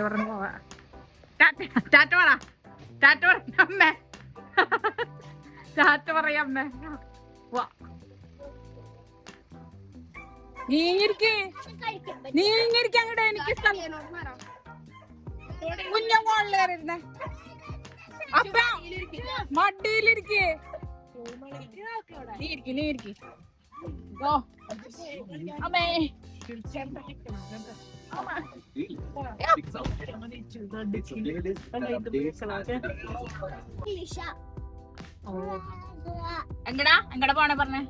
പറഞ്ഞു പോവാ. ടാറ്റ പറ, ടാറ്റ പറയമ്മേ, ടാറ്റ പറയമ്മേ. നീങ്ങിരിക്കേ, നീങ്ങിരിക്ക അങ്ങോട്ട്. എനിക്ക് കുഞ്ഞോളിലേറിരുന്നേ അപ്പ മടിയിലിരിക്കേ. നീ ഇരിക്കും, നീ ഇരിക്കും. ഓ അമ്മേ എങ്ങടാ എങ്ങടാ പോണേ പറഞ്ഞേ.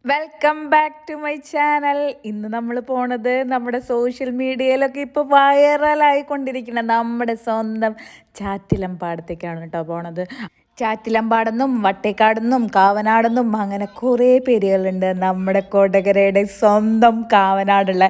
Welcome back to my channel. ഇന്ന് നമ്മൾ പോണത് നമ്മുടെ സോഷ്യൽ മീഡിയയിലൊക്കെ ഇപ്പോൾ വൈറലായിക്കൊണ്ടിരിക്കുന്ന നമ്മുടെ സ്വന്തം ചാറ്റിലമ്പാടത്തേക്കാണ് കേട്ടോ പോണത്. ചാറ്റിലമ്പാടെന്നും വട്ടേക്കാടെന്നും കാവനാടെന്നും അങ്ങനെ കുറേ പേരുകളുണ്ട്. നമ്മുടെ കൊടകരയുടെ സ്വന്തം കാവനാടുള്ള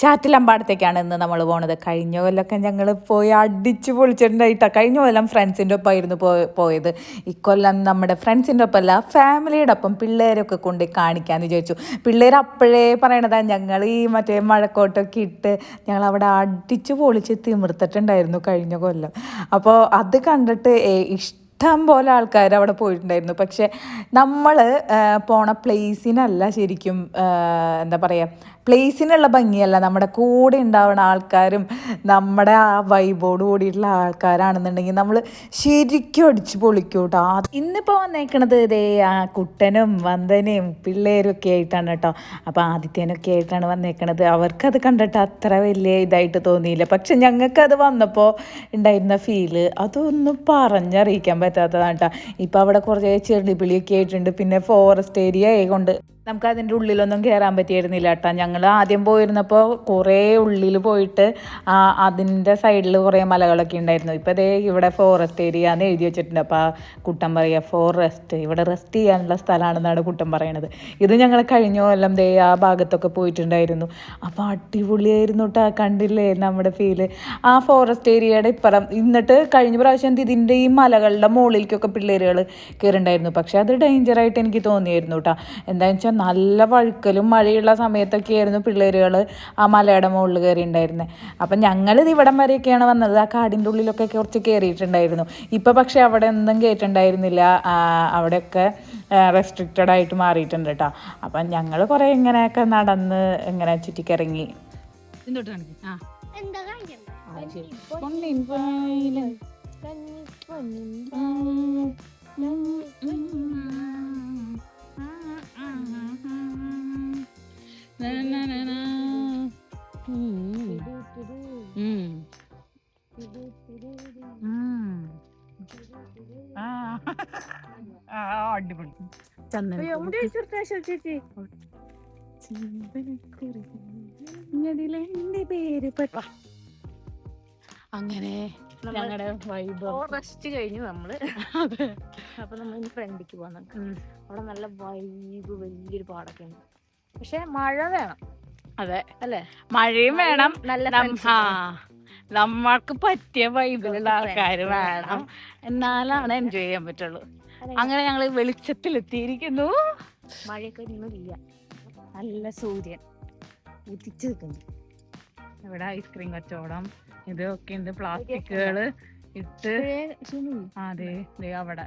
ചാറ്റിലമ്പാടത്തേക്കാണ് ഇന്ന് നമ്മൾ പോണത്. കഴിഞ്ഞ കൊല്ലമൊക്കെ ഞങ്ങൾ പോയി അടിച്ച് പൊളിച്ചിട്ടുണ്ടായിട്ടാണ്. കഴിഞ്ഞ കൊല്ലം ഫ്രണ്ട്സിൻ്റെ ഒപ്പമായിരുന്നു പോയത്. ഇക്കൊല്ലം നമ്മുടെ ഫ്രണ്ട്സിൻ്റെ ഒപ്പമല്ല, ഫാമിലിയുടെ ഒപ്പം പിള്ളേരൊക്കെ കൊണ്ട് കാണിക്കാമെന്ന് വിചാരിച്ചു. പിള്ളേർ അപ്പോഴേ പറയണതാണ് ഞങ്ങൾ ഈ മറ്റേ മഴക്കോട്ടൊക്കെ ഇട്ട് ഞങ്ങൾ അവിടെ അടിച്ച് പൊളിച്ച് തിമിർത്തിട്ടുണ്ടായിരുന്നു കഴിഞ്ഞ കൊല്ലം. അപ്പോൾ അത് കണ്ടിട്ട് ഇഷ്ടം പോലെ ആൾക്കാർ അവിടെ പോയിട്ടുണ്ടായിരുന്നു. പക്ഷെ നമ്മൾ പോണ പ്ലേസിനല്ല ശരിക്കും എന്താ പറയുക, പ്ലേസിനുള്ള ഭംഗിയല്ല, നമ്മുടെ കൂടെ ഉണ്ടാവുന്ന ആൾക്കാരും നമ്മുടെ ആ വൈബോട് കൂടിയിട്ടുള്ള ആൾക്കാരാണെന്നുണ്ടെങ്കിൽ നമ്മൾ ശരിക്കും അടിച്ച് പൊളിക്കും കേട്ടോ. ഇന്നിപ്പോൾ വന്നേക്കണത് ഇതേ ആ കുട്ടനും വന്ദനയും പിള്ളേരും ഒക്കെ ആയിട്ടാണ് കേട്ടോ. അപ്പോൾ ആദിത്യനൊക്കെ ആയിട്ടാണ് വന്നേക്കണത്. അവർക്കത് കണ്ടിട്ട് അത്ര വലിയ ഇതായിട്ട് തോന്നിയില്ല. പക്ഷെ ഞങ്ങൾക്കത് വന്നപ്പോൾ ഉണ്ടായിരുന്ന ഫീല് അതൊന്നും പറഞ്ഞറിയിക്കാൻ പറ്റാത്തതാണ് കേട്ടോ. ഇപ്പോൾ അവിടെ കുറേ ചെറുപിളിയൊക്കെ ആയിട്ടുണ്ട്. പിന്നെ ഫോറസ്റ്റ് ഏരിയ ആയതുകൊണ്ട് നമുക്ക് അതിൻ്റെ ഉള്ളിലൊന്നും കയറാൻ പറ്റിയിരുന്നില്ല കേട്ടോ. ഞങ്ങൾ ആദ്യം പോയിരുന്നപ്പോൾ കുറേ ഉള്ളിൽ പോയിട്ട് അതിൻ്റെ സൈഡിൽ കുറേ മലകളൊക്കെ ഉണ്ടായിരുന്നു. ഇപ്പോൾ അതേ ഇവിടെ ഫോറസ്റ്റ് ഏരിയ എന്ന് എഴുതി വെച്ചിട്ടുണ്ട്. അപ്പോൾ ആ കുട്ടൻ പറയുക ഫോറസ്റ്റ്, ഇവിടെ റെസ്റ്റ് ചെയ്യാനുള്ള സ്ഥലമാണെന്നാണ് കുട്ടൻ പറയണത്. ഇത് ഞങ്ങൾ കഴിഞ്ഞ കൊല്ലം ദേ ആ ഭാഗത്തൊക്കെ പോയിട്ടുണ്ടായിരുന്നു. അപ്പോൾ അടിപൊളിയായിരുന്നു കേട്ടോ. കണ്ടില്ലേ നമ്മുടെ ഫീല് ആ ഫോറസ്റ്റ് ഏരിയയുടെ ഇപ്പുറം. എന്നിട്ട് കഴിഞ്ഞ പ്രാവശ്യം ഇതിൻ്റെ ഈ മലകളുടെ മുകളിലേക്കൊക്കെ പിള്ളേരുകൾ കയറിണ്ടായിരുന്നു. പക്ഷെ അത് ഡേഞ്ചറായിട്ട് എനിക്ക് തോന്നിയായിരുന്നു കേട്ടോ. എന്താണെന്ന് വെച്ചാൽ നല്ല വഴുക്കലും മഴയുള്ള സമയത്തൊക്കെ ആയിരുന്നു പിള്ളേരുകൾ ആ മലയുടെ മുകളിൽ കയറി ഉണ്ടായിരുന്നത്. അപ്പം ഞങ്ങളിത് ഇവിടം വരെയൊക്കെയാണ് വന്നത്. ആ കാടിൻ്റെ ഉള്ളിലൊക്കെ കുറച്ച് കയറിയിട്ടുണ്ടായിരുന്നു. ഇപ്പം പക്ഷേ അവിടെ ഒന്നും കയറ്റുണ്ടായിരുന്നില്ല. അവിടെയൊക്കെ റെസ്ട്രിക്റ്റഡ് ആയിട്ട് മാറിയിട്ടുണ്ട് കേട്ടോ. അപ്പം ഞങ്ങൾ കുറേ ഇങ്ങനെയൊക്കെ നടന്ന് ഇങ്ങനെ ചുറ്റിക്കിറങ്ങി. അടിപൊളി അങ്ങനെ ഞങ്ങളുടെ വൈബ് റെസ്റ്റ് കഴിഞ്ഞു നമ്മള്. അപ്പൊ നമ്മൾ ഫ്രണ്ടിക്ക് പോകാൻ. അവിടെ നല്ല വൈബ്, വലിയൊരു പാടൊക്കെ ഉണ്ട്. പക്ഷെ മഴ വേണം. അതെ അല്ലേ, മഴയും വേണം. നല്ല നമ്മൾക്ക് പറ്റിയ വൈബിലുള്ള ആൾക്കാർ വേണം, എന്നാലാണ് എൻജോയ് ചെയ്യാൻ പറ്റുള്ളൂ. അങ്ങനെ ഞങ്ങൾ വെളിച്ചത്തിലെത്തിയിരിക്കുന്നു. മഴയൊക്കെ ഒന്നുമില്ല, നല്ല സൂര്യൻ ഉദിച്ചു നിൽക്കുന്നു. ഇവിടെ ഐസ്ക്രീം കച്ചവടം ഇതൊക്കെ ഉണ്ട്. പ്ലാസ്റ്റിക്കുകള് ഇട്ട് അതെ അവിടെ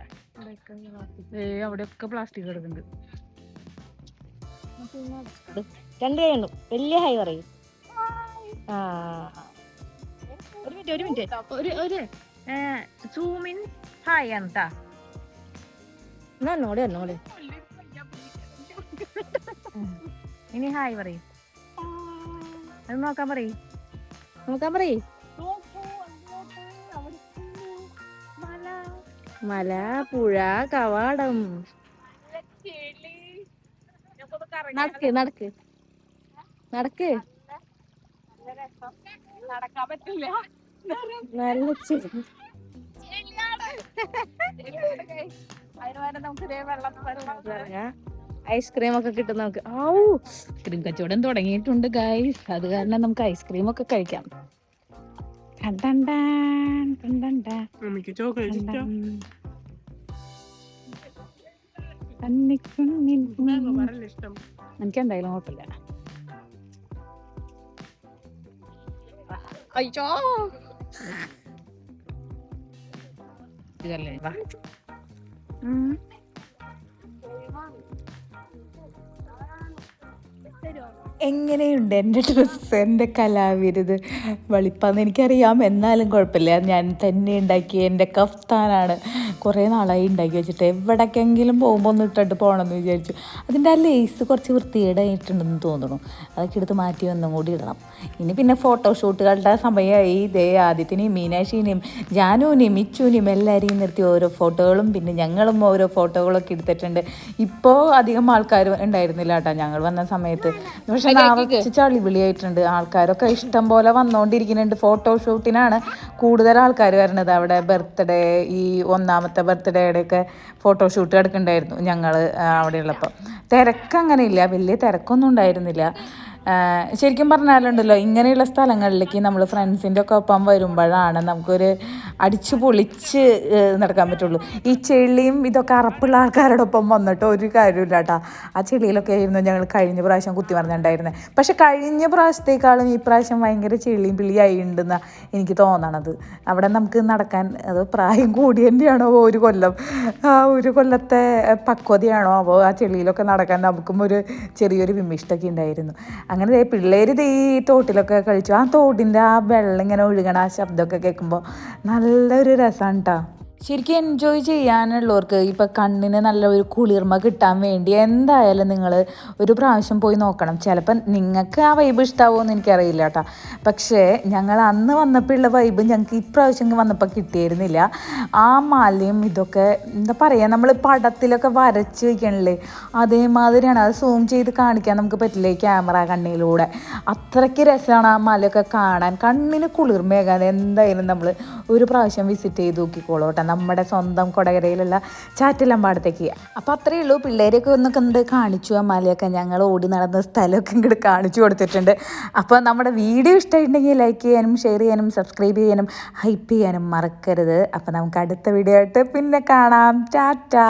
അവിടെയൊക്കെ പ്ലാസ്റ്റിക് കിടക്കുന്നുണ്ട്. രണ്ട് കൈയുള്ളൂ, വലിയ ഹൈ പറയും. ഒരു മിനിറ്റ് സൂമിൻ ഹായ് ആണ് കേട്ടാ. എന്നോട് ഇനി ഹായ് പറയും. അത് നോക്കാൻ പറയും. മല, പുഴ, കവാടം. നടക്ക് നടക്കാൻ പറ്റില്ല. നല്ല അതിന് നമുക്ക് വെള്ളം ഐസ്ക്രീം ഒക്കെ കിട്ടും നമുക്ക്. ഐസ്ക്രീം കച്ചവടം തുടങ്ങിയിട്ടുണ്ട് ഗൈസ്. അത് കാരണം നമുക്ക് ഐസ്ക്രീം ഒക്കെ കഴിക്കാം. എനിക്ക് എന്തായാലും കുഴപ്പമില്ല. അയ്യോ ഇതല്ലേ വാ. എങ്ങനെയുണ്ട് എൻ്റെ ഡ്രസ്സ്, എൻ്റെ കലാവിരുത്? വെളുപ്പാന്ന് എനിക്കറിയാം, എന്നാലും കുഴപ്പമില്ല. ഞാൻ തന്നെ ഉണ്ടാക്കിയ എൻ്റെ കഫ്താനാണ്. കുറേ നാളായി ഉണ്ടാക്കി വെച്ചിട്ട് എവിടേക്കെങ്കിലും പോകുമ്പോൾ ഒന്ന് ഇട്ടിട്ട് പോകണമെന്ന് വിചാരിച്ചു. അതിൻ്റെ ആ ലേസ് കുറച്ച് വൃത്തികേടായിട്ടുണ്ടെന്ന് തോന്നുന്നു. അതൊക്കെ എടുത്ത് മാറ്റി ഒന്നും കൂടി ഇടണം. ഇനി പിന്നെ ഫോട്ടോഷൂട്ടുകളുടെ സമയമായി. ഇതേ ആദിത്യനെയും മീനാക്ഷിനെയും ജാനുവിനെയും മിച്ചുവിനെയും എല്ലാവരെയും നിർത്തി ഓരോ ഫോട്ടോകളും, പിന്നെ ഞങ്ങളും ഓരോ ഫോട്ടോകളൊക്കെ എടുത്തിട്ടുണ്ട്. ഇപ്പോൾ അധികം ആൾക്കാർ ഉണ്ടായിരുന്നില്ല കേട്ടോ ഞങ്ങൾ വന്ന സമയത്ത്. പക്ഷെ ചളി വിളിയായിട്ടുണ്ട്. ആൾക്കാരൊക്കെ ഇഷ്ടം പോലെ വന്നുകൊണ്ടിരിക്കുന്നുണ്ട്. ഫോട്ടോഷൂട്ടിനാണ് കൂടുതൽ ആൾക്കാർ വരുന്നത്. അവിടെ ബർത്ത്ഡേ, ഈ 1ാമത്തെ ബർത്ത്ഡേയുടെയൊക്കെ ഫോട്ടോഷൂട്ട് എടുക്കുന്നുണ്ടായിരുന്നു ഞങ്ങൾ അവിടെ ഉള്ളപ്പോൾ. തിരക്കങ്ങനെ ഇല്ല, വലിയ തിരക്കൊന്നും ഉണ്ടായിരുന്നില്ല. ശരിക്കും പറഞ്ഞാലുണ്ടല്ലോ, ഇങ്ങനെയുള്ള സ്ഥലങ്ങളിലേക്ക് നമ്മൾ ഫ്രണ്ട്സിൻ്റെ ഒക്കെ ഒപ്പം വരുമ്പോഴാണ് നമുക്കൊരു അടിച്ചു പൊളിച്ച് നടക്കാൻ പറ്റുള്ളൂ. ഈ ചെളിയും ഇതൊക്കെ അറപ്പുള്ള ആൾക്കാരുടെ ഒപ്പം വന്നിട്ട് ഒരു കാര്യമില്ല കേട്ടോ. ആ ചെളിയിലൊക്കെ ആയിരുന്നു ഞങ്ങൾ കഴിഞ്ഞ പ്രാവശ്യം കുത്തി മറിഞ്ഞിട്ടുണ്ടായിരുന്നത്. പക്ഷെ കഴിഞ്ഞ പ്രാവശ്യത്തേക്കാളും ഈ പ്രാവശ്യം ഭയങ്കര ചെളിയും പിളിയായി ഉണ്ടെന്നാണ് എനിക്ക് തോന്നണത്. അവിടെ നമുക്ക് നടക്കാൻ, അത് പ്രായം കൂടിയതിൻ്റെയാണോ ഒരു കൊല്ലം, ആ ഒരു കൊല്ലത്തെ പക്വതയാണോ അപ്പോൾ ആ ചെളിയിലൊക്കെ നടക്കാൻ നമുക്കും ഒരു ചെറിയൊരു വിമിഷ്ടമൊക്കെ ഉണ്ടായിരുന്നു. അങ്ങനെ പിള്ളേർ ഈ തോട്ടിലൊക്കെ കളിച്ചു. ആ തോട്ടിൻ്റെ ആ വെള്ളം ഇങ്ങനെ ഒഴുകണ ആ ശബ്ദമൊക്കെ കേൾക്കുമ്പോൾ നല്ലൊരു രസമാണ് കേട്ടോ. ശരിക്കും എൻജോയ് ചെയ്യാനുള്ളവർക്ക് ഇപ്പം കണ്ണിന് നല്ല ഒരു കുളിർമ കിട്ടാൻ വേണ്ടി എന്തായാലും നിങ്ങൾ ഒരു പ്രാവശ്യം പോയി നോക്കണം. ചിലപ്പം നിങ്ങൾക്ക് ആ വൈബ് ഇഷ്ടാവുമെന്ന് എനിക്കറിയില്ല കേട്ടോ. പക്ഷേ ഞങ്ങൾ അന്ന് വന്നപ്പോൾ ഉള്ള വൈബ് ഞങ്ങൾക്ക് ഇപ്രാവശ്യം വന്നപ്പോൾ കിട്ടിയിരുന്നില്ല. ആ മലയും ഇതൊക്കെ എന്താ പറയുക, നമ്മൾ പടത്തിലൊക്കെ വരച്ച് വയ്ക്കണില്ലേ, അതേമാതിരിയാണ്. അത് സൂം ചെയ്ത് കാണിക്കാൻ നമുക്ക് പറ്റില്ല ഈ ക്യാമറ കണ്ണിലൂടെ. അത്രയ്ക്ക് രസമാണ് ആ മലയൊക്കെ കാണാൻ. കണ്ണിന് കുളിർമയാകാൻ എന്തായാലും നമ്മൾ ഒരു പ്രാവശ്യം വിസിറ്റ് ചെയ്ത് നോക്കിക്കോളൂ കേട്ടോ, നമ്മുടെ സ്വന്തം കൊടകരയിലുള്ള ചാറ്റിലമ്പാടത്തേക്ക്. അപ്പോൾ അത്രയേ ഉള്ളൂ. പിള്ളേരെയൊക്കെ ഒന്ന് കണ്ട് കാണിച്ചു. ആ മലയൊക്കെ ഞങ്ങൾ ഓടി നടന്ന സ്ഥലമൊക്കെ ഇങ്ങോട്ട് കാണിച്ചു കൊടുത്തിട്ടുണ്ട്. അപ്പോൾ നമ്മുടെ വീഡിയോ ഇഷ്ടമായിട്ടുണ്ടെങ്കിൽ ലൈക്ക് ചെയ്യാനും ഷെയർ ചെയ്യാനും സബ്സ്ക്രൈബ് ചെയ്യാനും ഹൈപ്പ് ചെയ്യാനും മറക്കരുത്. അപ്പോൾ നമുക്ക് അടുത്ത വീഡിയോ ആയിട്ട് പിന്നെ കാണാം. ടാറ്റാ.